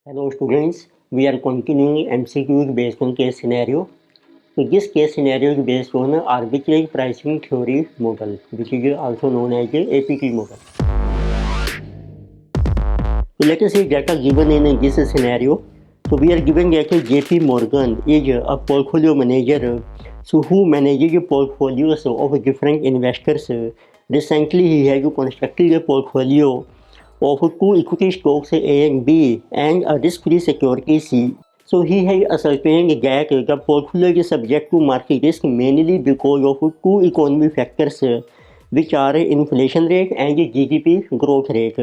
Hello students, we are continuing MCQs based on case scenario. So this case scenario is based on arbitrary pricing theory model, which is also known as the APT model. So let us say data given in this scenario. So we are given that JP Morgan is a portfolio manager who manages portfolios of different investors. Recently he has constructed a portfolio of two equity stocks A and B and a risk-free security C. So he has ascertained that the portfolio is subject to market risk mainly because of two economic factors, which are inflation rate and GDP growth rate.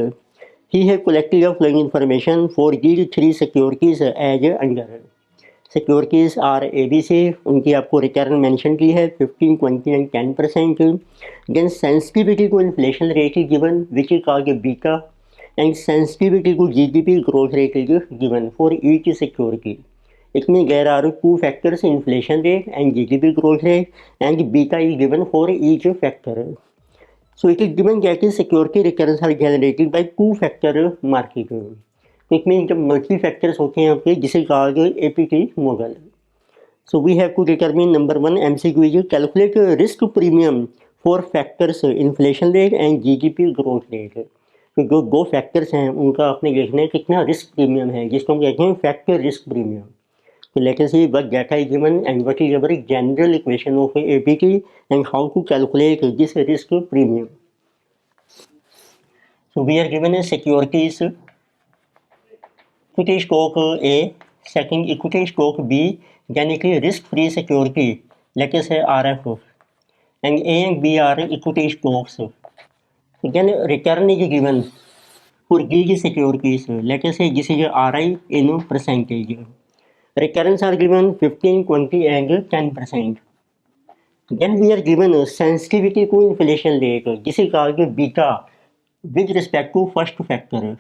He has collected the following information for these three securities as under. Securities are A B से उनकी आपको return mention की है 15, 20 and 10%. Then sensitivity को inflation rate is given which is called beta and sensitivity को GDP growth rate is given for each security. It means there are two factors, inflation rate and GDP growth rate, and beta is given for each factor. So it is given that security returns are generated by two factor market. It means जब multi factors होते हैं यहाँ पे जिसे कहा गया APT model. So we have to determine number one MCQ is calculate risk premium for factors inflation rate and GDP growth rate. तो जो दो फैक्टर्स हैं उनका आपने देखना है कितना रिस्क प्रीमियम है जिसको हम कहते हैं factor risk premium. So let us see what data is given and what is our general equation of APT and how to calculate this risk premium. So we are given a securities equity stock A, second equity stock B, then it is risk free security, let us say RF, and A and B are equity stocks. So then return is given for these securities, let us say this is RI in percentage. Returns are given 15, 20 and 10%. Then we are given sensitivity to inflation rate. This is called beta with respect to first factor.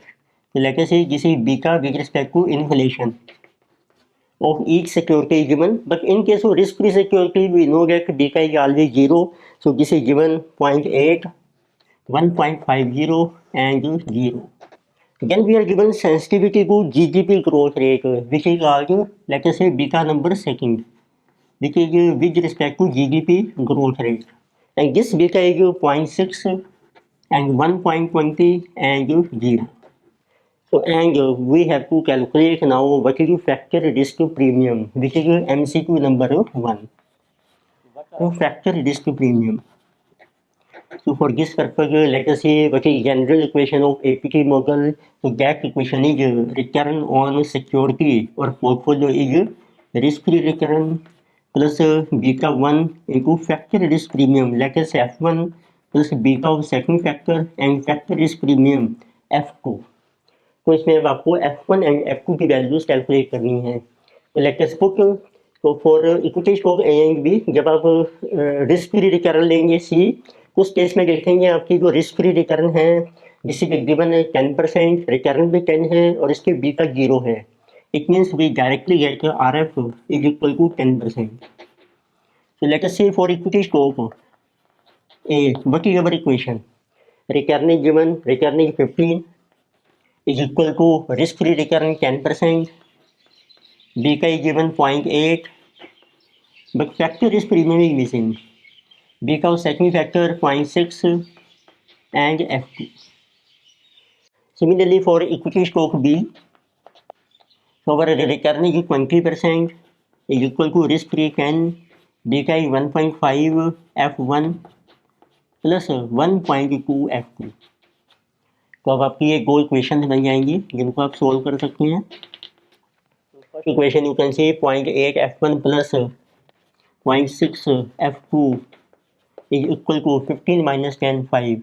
So let us say this is beta with respect to inflation of each security is given. But in case of risk-free security, we know that beta is always 0. So this is given 0.8, 1.50 and 0. Then we are given sensitivity to GDP growth rate, which is called, let us say, beta number second, which is with respect to GDP growth rate. And this beta is 0.6 and 1.20 and 0. So, and we have to calculate now what is the factor risk premium, which is MCQ number 1. So, factor risk premium. So for this purpose, let us see what is general equation of APT model. So that equation is return on security or portfolio is risk-free return plus beta 1 into factor risk premium. Let us say F1 plus beta of second factor and factor risk premium F2. तो इसमें अब आपको F1 and F2 की values calculate करनी है. तो let us put तो for equity stock A and B जब आप रिस्क फ्री रिटर्न लेंगे सी उस केस में देखेंगे आपकी जो रिस्क फ्री रिटर्न है जिससे गिवन है 10%, रिटर्न भी 10 है और इसके बी का 0 है. It means we directly get R F is equal to 10%. So let us say for equity stock A, what is our equation? Return is given, return is 15 is equal to risk-free return 10%, beta is given 0.8, but factor risk premium is missing. Beta of second factor 0.6 and F2. Similarly for equity stock B, so our return is 20% is equal to risk-free 10, beta is 1.5 F1 plus 1.2 F2. तो अब आपकी ये दो equation बन जाएंगी जिनको आप solve कर सकते हैं. First equation you can C 0.8 F1 plus 0.6 F2 is equal to 15 minus 10, 5.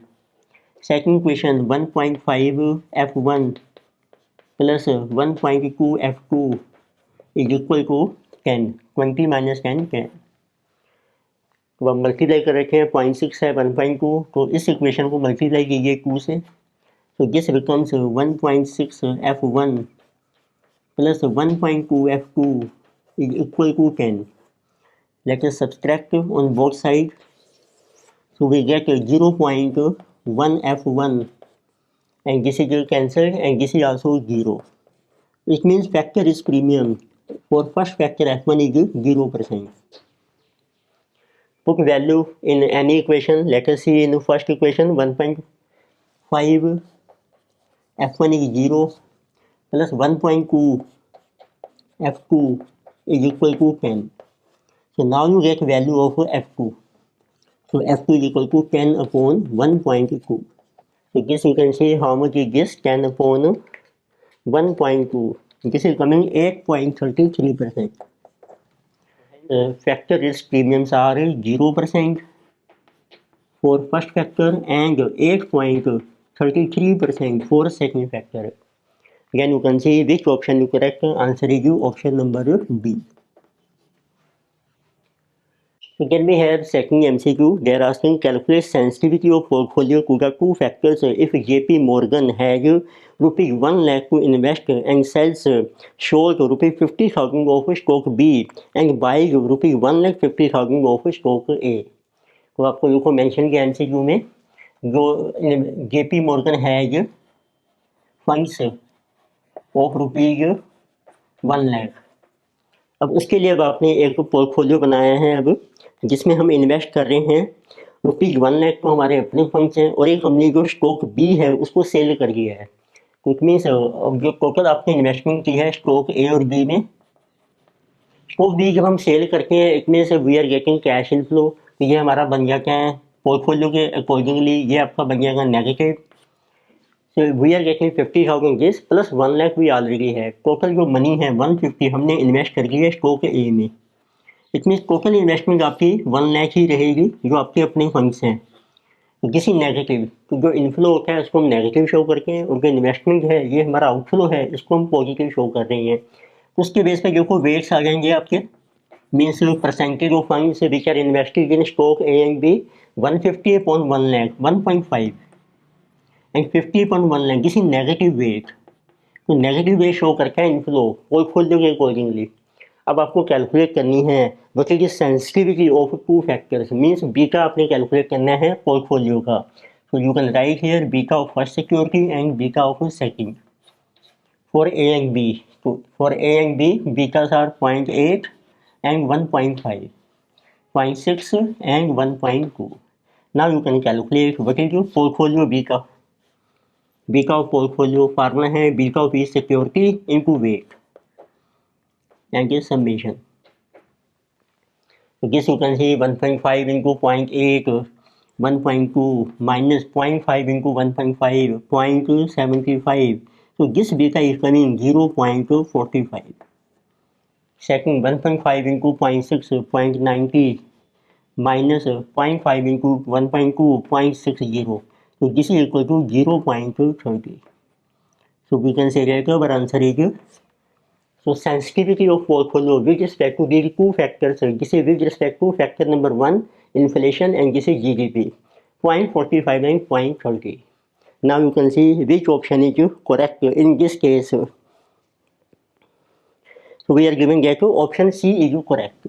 Second equation 1.5 F1 plus 1.2 F2 is equal to 10. 20 minus 10, 10. तो अब मल्टीप्लाई कर रखे हैं 0.6 है 1.2, तो इस इक्वेशन को मल्टीप्लाई कीजिए 2 से. So this becomes 1.6 F1 plus 1.2 F2 is equal to 10. Let us subtract on both sides. So we get 0.1 F1 and this is cancelled and this is also 0. It means factor risk premium for first factor F1 is 0%. Put value in any equation. Let us see in the first equation 1.5 F1 is 0 plus 1.2 F2 is equal to 10. So now you get value of F2. So F2 is equal to 10 upon 1.2. So this you can see how much is this, 10 upon 1.2. This is coming 8.33%. Factor risk premiums are 0% for first factor and 8.33% for second factor. Again you can see which option is correct. Answer is option number B. Again we have second MCQ. They are asking calculate sensitivity of portfolio to the two factors if JP Morgan has rupees 1 lakh to invest and sells short rupees 50,000 of stock B and buys rupees 1,50,000 of stock A. तो आपको देखो mention किया MCQ में जो JP Morgan has funds of rupees 1 lakh. अब उसके लिए अब आपने एक पोर्टफोलियो बनाया है अब जिसमें हम इन्वेस्ट कर रहे हैं रुपीज 1 लाख तो हमारे अपने फंड्स हैं और एक हमने जो स्टॉक बी है उसको सेल कर दिया है। तो इट मीन्स जो टोटल आपने इन्वेस्टमेंट की है स्टॉक ए और बी में, स्टॉक बी जब हम सेल करते हैं it means we are getting cash inflow. तो ये हमारा बन जाता है पोर्टफोलियो के अकॉर्डिंगली ये आपका बन जाएगा negative. So we are getting 50,000 this plus 1 lakh we already है। टोटल जो मनी है 150 हमने इन्वेस्ट कर लिया स्टॉक ए में। इट मीन्स टोटल इन्वेस्टमेंट आपकी 1 लाख ही रहेगी जो आपके अपने फंड्स हैं। किसी नेगेटिव तो जो इनफ्लो होता है उसको हम नेगेटिव शो करके हैं और जो इन्वेस्टमेंट है ये हमारा आउटफ्लो है इसको हम पॉजिटिव शो कर रहे हैं। तो उसके बेस पे देखो वेट्स आ जाएंगे आपके means percentage of funds which are invested in stock A and B 150 upon 1 lakh 1.5 and 50 upon 1 lakh किसी नेगेटिव वेट। तो नेगेटिव वेट शो करके इनफ्लो पोर्टफोलियो के अकॉर्डिंगली। अब आपको कैलकुलेट करनी है what is the sensitivity of two factors means beta आपने calculate करना है पोर्टफोलियो का। So you can write here beta of first security and beta of second for A and B. तो for A and B betas are 0.8 and 1.5, 0.6 and 1.2. Now you can calculate what is your portfolio beta. Beta of portfolio formula है beta of each security into weight and this summation. So this you can see 1.5 into 0.8, 1.2 minus 0.5 into 1.5, 0.75. So this beta is coming 0.45. Second 1.5 into 0.6 0.90 minus 0.5 into 1.2 0.60. So this is equal to 0.30. So we can say that our answer is so sensitivity of portfolio with respect to these two factors. This is with respect to factor number 1 inflation and this is GDP 0.45 and 0.30. Now you can see which option is correct in this case. So we are giving that option C is correct.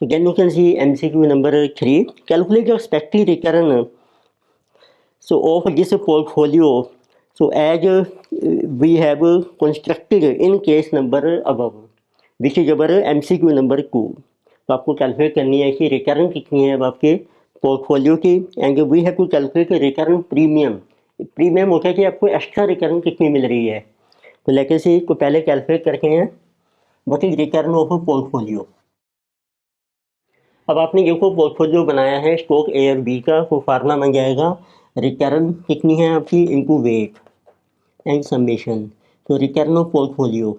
So then you can see MCQ number 3. Calculate the expected return so of this portfolio. So as we have constructed in case number above, which is our MCQ number 2. तो आपको calculate करनी है कि return कितनी है अब आपके portfolio की and we have to calculate return premium. Premium होता है कि आपको एक्स्ट्रा रिटर्न कितनी मिल रही है। तो लेके से को पहले कैलकुलेट करके हैं what is return of portfolio. अब आपने देखो पोर्टफोलियो बनाया है स्टॉक ए और बी का तो फार्मूला बन जाएगा रिटर्न कितनी है आपकी इनटू वेट एंड समेशन। तो return of portfolio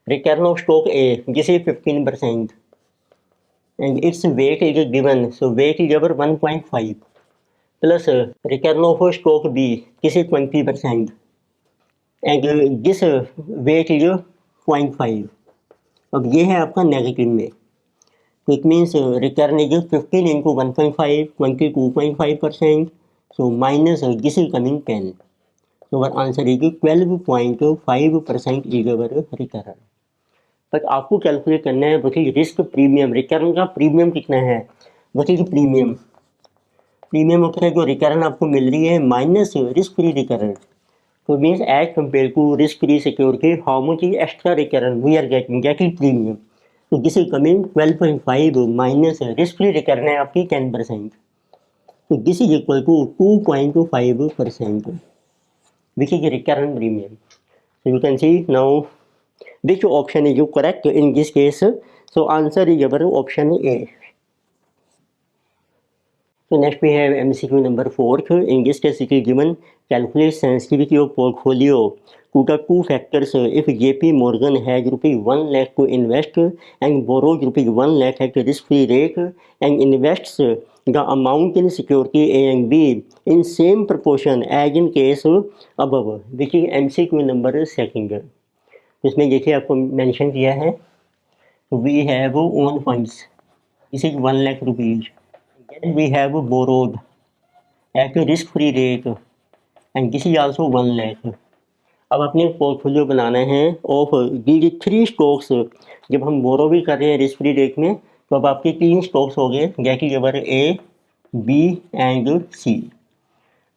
return of stock A this is 15% and its weight is given. So weight is our 1.5 plus return of stock B this is 20% and this weight is 0.5। अब ये है आपका negative में तो it means return is 15 into 1.5 22.5%। So minus this is coming 10। So our answer is 12.5% is our return. But आपको calculate करना है what is risk premium. Return का प्रीमियम कितना है वट इज प्रीमियम होता है जो रिटर्न आपको मिल रही है minus risk free return. So means as compared to risk-free security, how much is extra recurrent we are getting premium. So this is coming 12.5 minus risk-free recurrent है आपकी 10%. So this is equal to 2.5%, which is recurrent premium. So you can see now which option is correct in this case. So answer is our option A. So next we have MCQ number 4. In this case it is given calculate sensitivity of portfolio to the two factors. If JP Morgan has ₹1 lakh to invest and borrows ₹1 lakh at risk-free rate and invests the amount in security A and B in same proportion as in case above, which is MCQ number 2. इसमें देखिए आपको mention किया है we have own funds. This is 1 lakh rupees. Then we have borrowed at a risk-free rate and this is also 1 lakh. अब अपने portfolio बनाना है of the 3 stocks. जब हम बोरो भी कर रहे हैं रिस्क फ्री रेट में तो अब आपके 3 स्टॉक्स हो गए जैसे जबर ए बी एंड सी.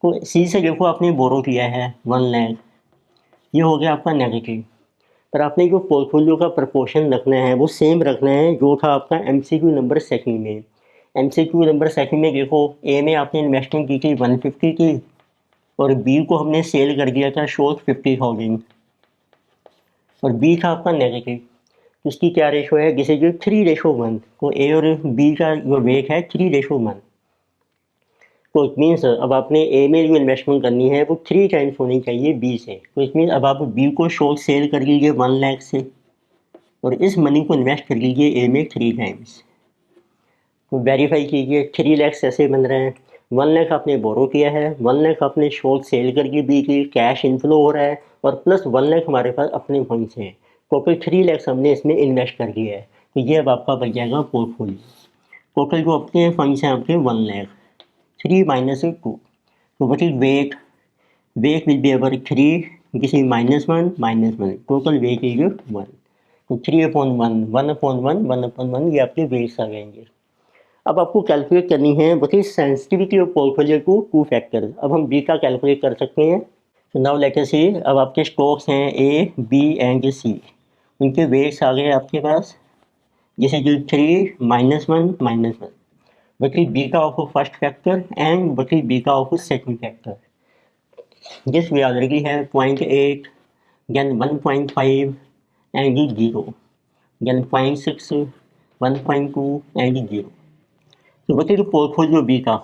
तो सी से देखो आपने बोरो किया है 1 लाख, ये हो गया आपका नेगेटिव. पर आपने जो पोर्टफोलियो का प्रपोर्शन रखना है वो सेम रखना है जो था आपका MCQ नंबर 2 में. MCQ नंबर 2 में देखो ए में आपने इन्वेस्टमेंट की थी 150 की और बी को हमने सेल कर दिया था शॉर्ट 50,000 और बी था आपका नेगेटिव. तो इसकी क्या रेशो है, जिसे जो 3:1. तो ए और बी का जो वेट है 3:1. तो इट मीन्स अब आपने ए में जो इन्वेस्टमेंट करनी है वो 3 टाइम्स होनी चाहिए बी से. तो इट मीन्स अब आप बी को शॉर्ट सेल कर लीजिए 1 लाख से और इस मनी को इन्वेस्ट कर लीजिए ए में 3 टाइम्स. तो वेरीफाई कीजिए 3 लाख ऐसे बन रहे हैं. 1 लाख आपने बोरो किया है, 1 लाख आपने शॉर्ट सेल करके बी की, कैश इनफ्लो हो रहा है और प्लस 1 लाख हमारे पास अपने फंड्स हैं. टोटल 3 लाख हमने इसमें इन्वेस्ट कर दिया है. तो ये अब आपका बन जाएगा पोर्टफोलियो. टोटल जो अपने फंड्स हैं आपके 1 lakh, 3 minus 2. So what is weight? Weight will be our 3. This is -1. Total weight is 1. तो 3/1, 1/1, 1/1 ये आपके वेट्स आ जाएंगे. अब आपको कैलकुलेट करनी है what is sensitivity of portfolio to 2 factors. अब हम बी का कैलकुलेट कर सकते हैं. तो नाउ लेट अस सी. अब आपके स्टॉक्स हैं ए बी एंड सी, उनके वेट्स आ गए आपके पास. जैसे जो 3 -1. What is beta of first factor and what is beta of second factor? This we already have 0.8, then 1.5 and 0, then 0.6, 1.2 and 0. So what is the portfolio beta?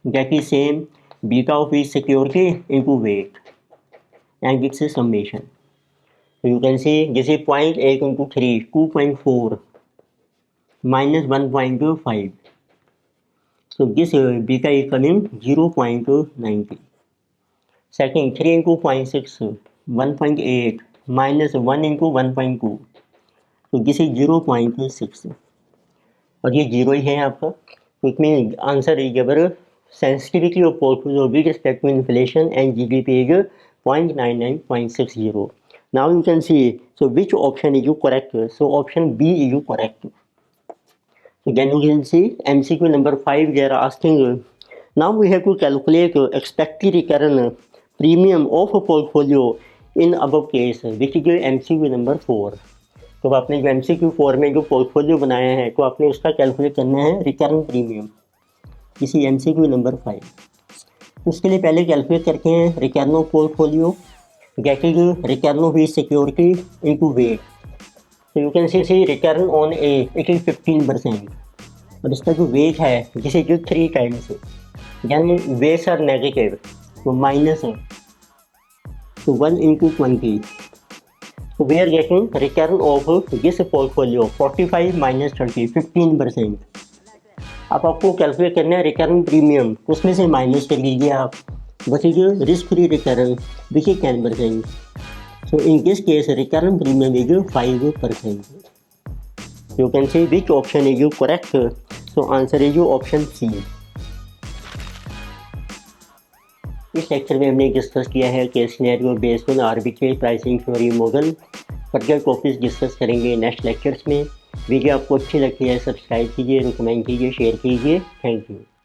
That is same beta of each security into weight and it's a summation. So you can see this is 0.8 into 3, 2.4 minus 1.5. So this beta is coming 0.90. Second, 3 into 0.6, 1.8 minus 1 into 1.2. So this is 0.6. और ये 0 ही है आपका. तो इसमें answer is our sensitivity of portfolio with respect to inflation and GDP is 0.99.60. Now you can see, so which option is correct? So option B is correct. Again you can see MCQ number 5 they are asking now we have to calculate expected recurrent premium of a portfolio in above case which is MCQ number 4. तो आपने जो MCQ 4 में जो portfolio बनाया है तो आपने उसका कैलकुलेट करना है रिकरेंट प्रीमियम. इसी MCQ नंबर 5. उसके लिए पहले कैलकुलेट करते हैं recurrent of portfolio get is recurrent of security into weight. तो you can see return on A it is 15% और इसका जो वेट है जिसे जो 3 टाइम्स है यानी वेट्स आर नेगेटिव तो माइनस है. तो 1 into 20. So we are getting return of this portfolio 45 minus 30, 15%. अब आपको कैलकुलेट करना है रिटर्न प्रीमियम, उसमें से माइनस कर लीजिए आप बची जो risk free return which is 10%. So in this case return premium is 5%. You can see which option is correct. So answer is option C. इस लेक्चर में हमने डिस्कस किया है case scenario based on arbitrage pricing theory model. Further topics discuss करेंगे next lectures में. Video आपको अच्छी लगती है सब्सक्राइब कीजिए, रिकमेंड कीजिए, शेयर कीजिए. Thank you.